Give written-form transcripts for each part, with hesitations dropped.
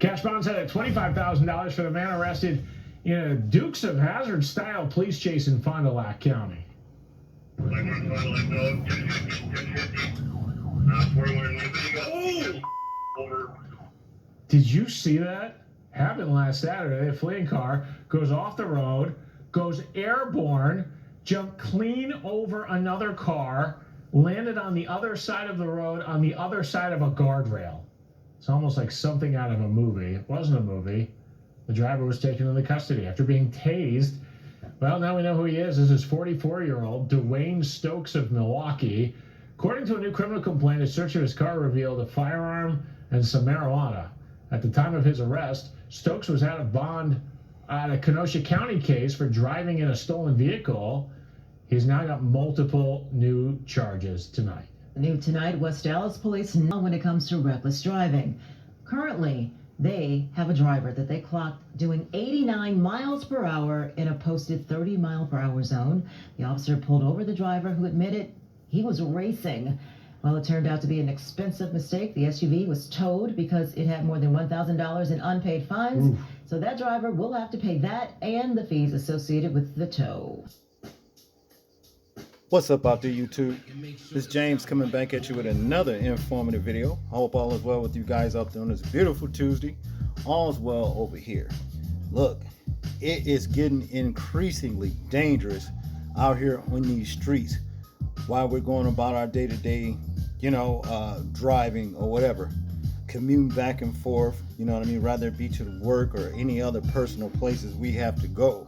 Cash bond set at $25,000 for the man arrested in a Dukes of Hazzard style police chase in Fond du Lac County. Did you see that? Happened last Saturday. A fleeing car goes off the road, goes airborne, jumped clean over another car, landed on the other side of the road on the other side of a guardrail. It's almost like something out of a movie. It wasn't a movie. The driver was taken into custody after being tased. Well, now we know who he is. This is 44-year-old Dwayne Stokes of Milwaukee. According to a new criminal complaint, a search of his car revealed a firearm and some marijuana. At the time of his arrest, Stokes was out of bond on a Kenosha County case for driving in a stolen vehicle. He's now got multiple new charges tonight. New tonight, West Dallas police know when it comes to reckless driving. Currently, they have a driver that they clocked doing 89 miles per hour in a posted 30-mile-per-hour zone. The officer pulled over the driver, who admitted he was racing. Well, it turned out to be an expensive mistake. The SUV was towed because it had more than $1,000 in unpaid fines. Oof. So that driver will have to pay that and the fees associated with the tow. What's up out there, YouTube? This is James coming back at you with another informative video. I hope all is well with you guys out there on this beautiful Tuesday. All's well over here. Look, it is getting increasingly dangerous out here on these streets while we're going about our day-to-day, driving or whatever. Commuting back and forth, you know what I mean? Rather it be to work or any other personal places we have to go.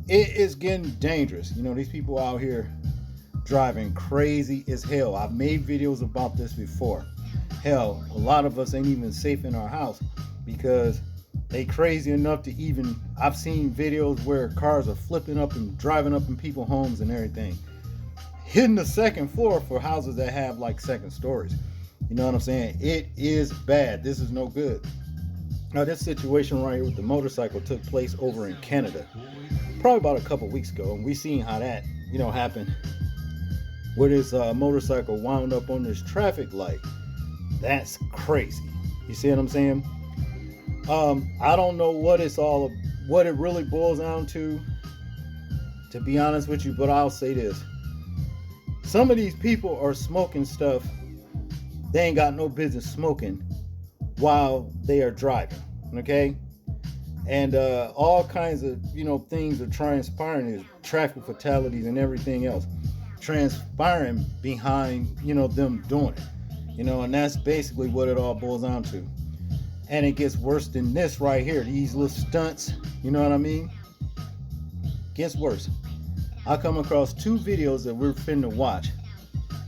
It is getting dangerous. You know, these people out here driving crazy as hell. I've made videos about this before. Hell, a lot of us ain't even safe in our house because they crazy enough to even, I've seen videos where cars are flipping up and driving up in people's homes and everything, hitting the second floor for houses that have like second stories. You know what I'm saying? It is bad. This is no good. Now, this situation right here with the motorcycle took place over in Canada probably about a couple weeks ago, and we seen how that happened, where this motorcycle wound up on this traffic light. That's crazy. You see what I'm saying? I don't know what it really boils down to be honest with you, but I'll say this. Some of these people are smoking stuff they ain't got no business smoking while they are driving, okay? And all kinds of, things are transpiring, is traffic fatalities and everything else transpiring behind, them doing it, and that's basically what it all boils down to. And it gets worse than this right here, these little stunts, you know what I mean? Gets worse. I come across two videos that we're finna watch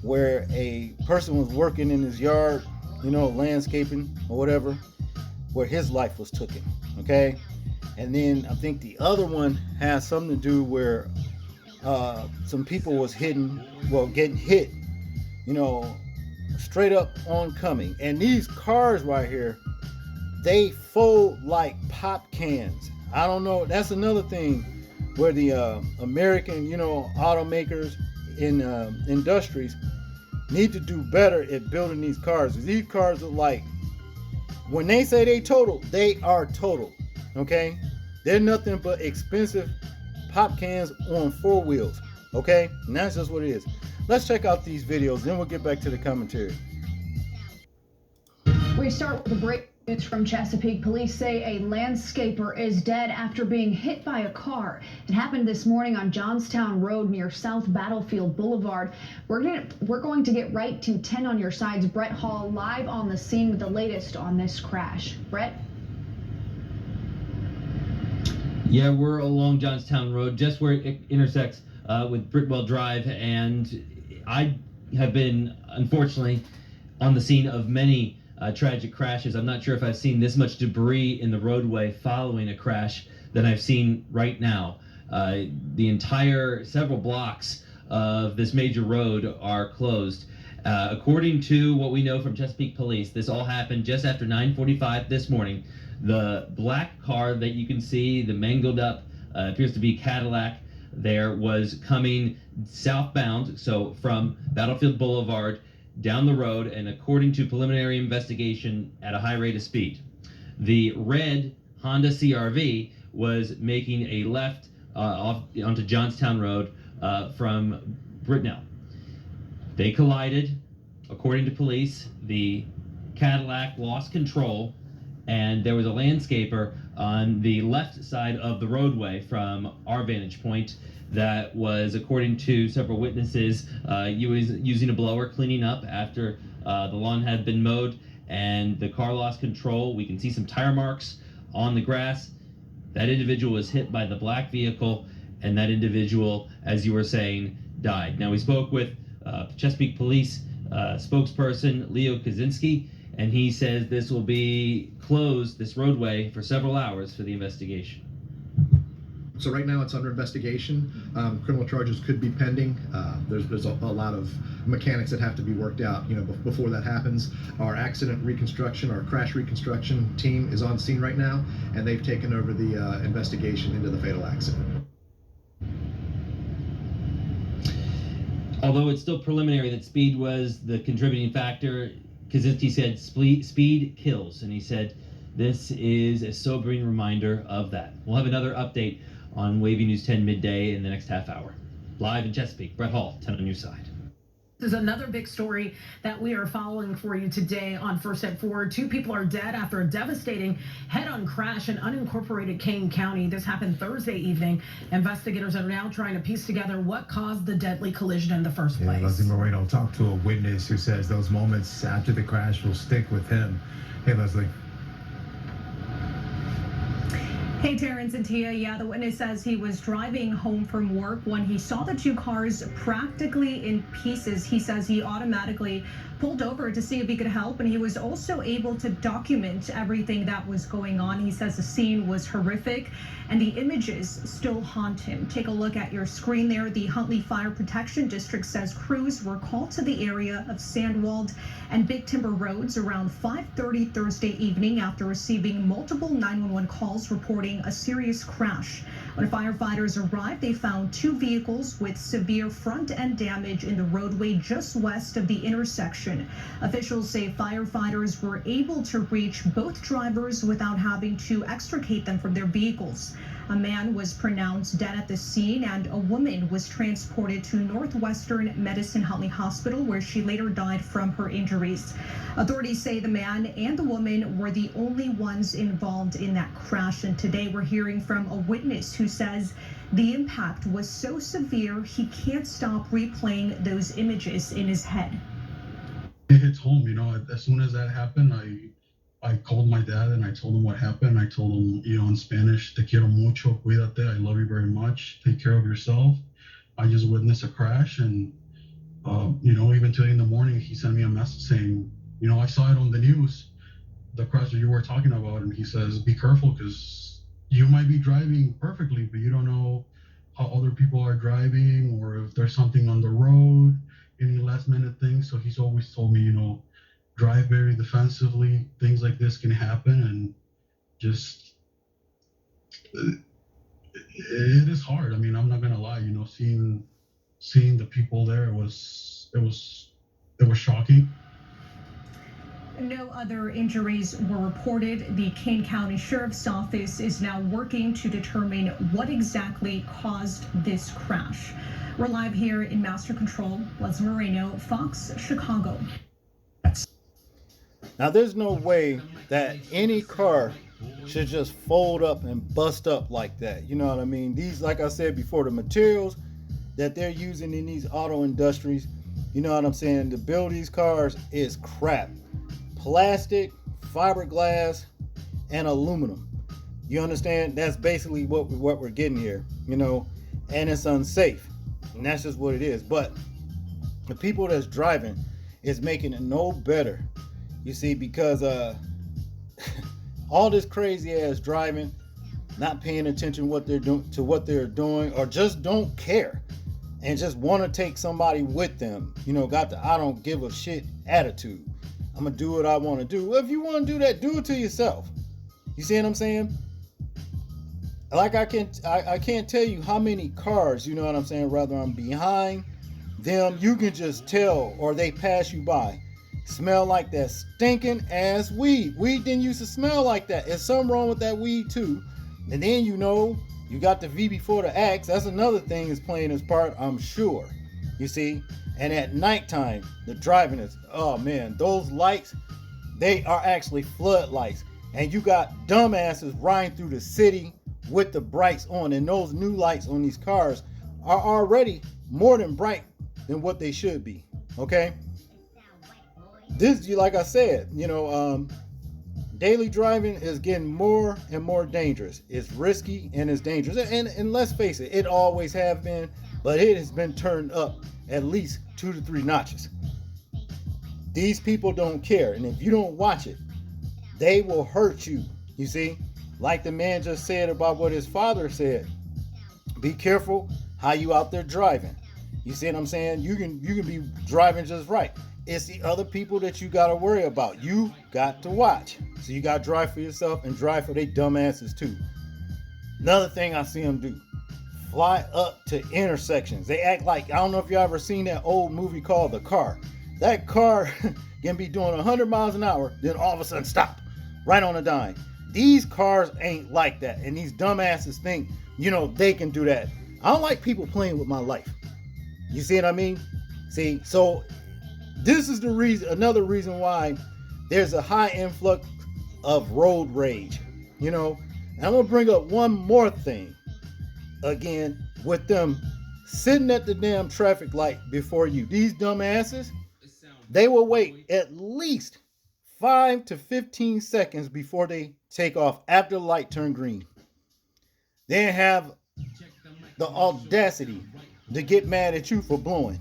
where a person was working in his yard, landscaping or whatever, where his life was taken, okay? And then I think the other one has something to do where some people was getting hit, straight up oncoming. And these cars right here, they fold like pop cans. I don't know. That's another thing where the American, automakers in industries need to do better at building these cars. These cars are like, when they say they total, they are total. Okay? They're nothing but expensive pop cans on four wheels. Okay? And that's just what it is. Let's check out these videos, then we'll get back to the commentary. We start with a break. It's from Chesapeake. Police say a landscaper is dead after being hit by a car. It happened this morning on Johnstown Road near South Battlefield Boulevard. We're going to get right to 10 on your sides. Brett Hall live on the scene with the latest on this crash. Brett? Yeah, we're along Johnstown Road, just where it intersects with Britwell Drive, and I have been, unfortunately, on the scene of many tragic crashes. I'm not sure if I've seen this much debris in the roadway following a crash than I've seen right now. The entire several blocks of this major road are closed. According to what we know from Chesapeake Police, this all happened just after 9:45 this morning. The black car that you can see, the mangled up, appears to be Cadillac, there was coming southbound, so from Battlefield Boulevard down the road, and according to preliminary investigation, at a high rate of speed. The red Honda CRV was making a left off onto Johnstown Road from Britnell. They collided. According to police, the Cadillac lost control, and there was a landscaper on the left side of the roadway from our vantage point that was, according to several witnesses, using a blower cleaning up after the lawn had been mowed, and the car lost control. We can see some tire marks on the grass. That individual was hit by the black vehicle, and that individual, as you were saying, died. Now, we spoke with Chesapeake Police spokesperson Leo Kaczynski, and he says this will be closed, this roadway, for several hours for the investigation. So right now it's under investigation. Criminal charges could be pending. There's a lot of mechanics that have to be worked out, before that happens. Our accident reconstruction, our crash reconstruction team is on scene right now, and they've taken over the investigation into the fatal accident. Although it's still preliminary that speed was the contributing factor, Kaczynski said speed kills, and he said this is a sobering reminder of that. We'll have another update on Wavy News 10 midday in the next half hour. Live in Chesapeake, Brett Hall, 10 on your side. This is another big story that we are following for you today on First Step Forward. 2 people are dead after a devastating head-on crash in unincorporated Kane County. This happened Thursday evening. Investigators are now trying to piece together what caused the deadly collision in the first place. Leslie Moreno talked to a witness who says those moments after the crash will stick with him. Hey, Leslie. Hey, Terrence and Tia. Yeah, the witness says he was driving home from work when he saw the 2 cars practically in pieces. He says he automatically pulled over to see if he could help, and he was also able to document everything that was going on. He says the scene was horrific, and the images still haunt him. Take a look at your screen there. The Huntley Fire Protection District says crews were called to the area of Sandwald and Big Timber Roads around 5:30 Thursday evening after receiving multiple 911 calls reporting a serious crash. When firefighters arrived, they found 2 vehicles with severe front end damage in the roadway just west of the intersection. Officials say firefighters were able to reach both drivers without having to extricate them from their vehicles. A man was pronounced dead at the scene, and a woman was transported to Northwestern Medicine Huntley Hospital, where she later died from her injuries. Authorities say the man and the woman were the only ones involved in that crash, and today we're hearing from a witness who says the impact was so severe he can't stop replaying those images in his head. It hits home, as soon as that happened, I called my dad and I told him what happened. I told him, in Spanish, te quiero mucho, cuídate, I love you very much, take care of yourself. I just witnessed a crash, and, even today in the morning, he sent me a message saying, I saw it on the news, the crash that you were talking about, and he says, be careful, because you might be driving perfectly, but you don't know how other people are driving, or if there's something on the road, any last minute things. So he's always told me, drive very defensively. Things like this can happen, and just it is hard. I mean, I'm not gonna lie. Seeing the people there, it was shocking. No other injuries were reported. The Kane County Sheriff's Office is now working to determine what exactly caused this crash. We're live here in Master Control. Leslie Moreno, Fox, Chicago. Now, there's no way that any car should just fold up and bust up like that. You know what I mean? These, like I said before, the materials that they're using in these auto industries, you know what I'm saying, to build these cars is crap. Plastic, fiberglass, and aluminum. You understand? That's basically what we're getting here, and it's unsafe. And that's just what it is. But the people that's driving is making it no better. You see, because all this crazy ass driving, not paying attention to what they're doing, or just don't care and just want to take somebody with them. Got the I don't give a shit attitude. I'm gonna do what I want to do. Well, if you want to do that, do it to yourself. You see what I'm saying? Like I can't tell you how many cars, you know what I'm saying, rather I'm behind them, you can just tell, or they pass you by. smell like that stinking ass weed. Weed didn't used to smell like that. There's something wrong with that weed too. And then you got the V before the X. That's another thing is playing its part, I'm sure. You see? And at nighttime, the driving is, oh man, those lights, they are actually floodlights. And you got dumbasses riding through the city with the brights on. And those new lights on these cars are already more than bright than what they should be. Okay? This, like I said, daily driving is getting more and more dangerous. It's risky and it's dangerous. And let's face it, it always have been, but it has been turned up at least 2 to 3 notches. These people don't care. And if you don't watch it, they will hurt you. You see, like the man just said about what his father said. Be careful how you out there driving. You see what I'm saying? You can be driving just right. It's the other people that you got to worry about. You got to watch. So you got to drive for yourself and drive for they dumbasses too. Another thing I see them do, fly up to intersections. They act like, I don't know if you ever seen that old movie called The Car. That car can be doing 100 miles an hour, then all of a sudden stop right on a dime. These cars ain't like that. And these dumbasses think, they can do that. I don't like people playing with my life. You see what I mean? See, so this is the reason, another reason why there's a high influx of road rage. And I'm gonna bring up one more thing again with them sitting at the damn traffic light before you. These dumbasses, they will wait at least 5 to 15 seconds before they take off after the light turn green. They have the audacity to get mad at you for blowing.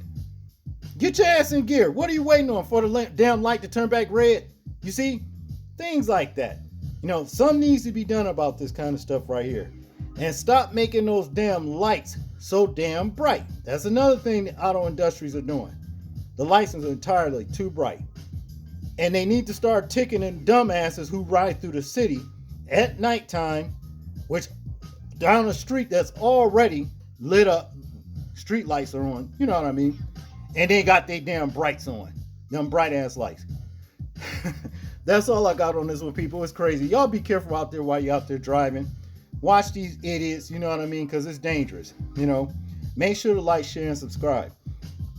Get your ass in gear. What are you waiting on for the damn light to turn back red? You see? Things like that. Something needs to be done about this kind of stuff right here. And stop making those damn lights so damn bright. That's another thing the auto industries are doing. The lights are entirely too bright. And they need to start ticketing dumbasses who ride through the city at nighttime, which down a street that's already lit up, street lights are on, you know what I mean? And they got their damn brights on, them bright ass lights. That's all I got on this one, people. It's crazy. Y'all be careful out there while you're out there driving. Watch these idiots, you know what I mean? Because it's dangerous, Make sure to like, share, and subscribe.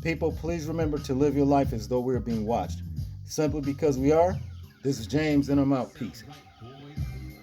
People, please remember to live your life as though we're being watched. Simply because we are. This is James, and I'm out. Peace.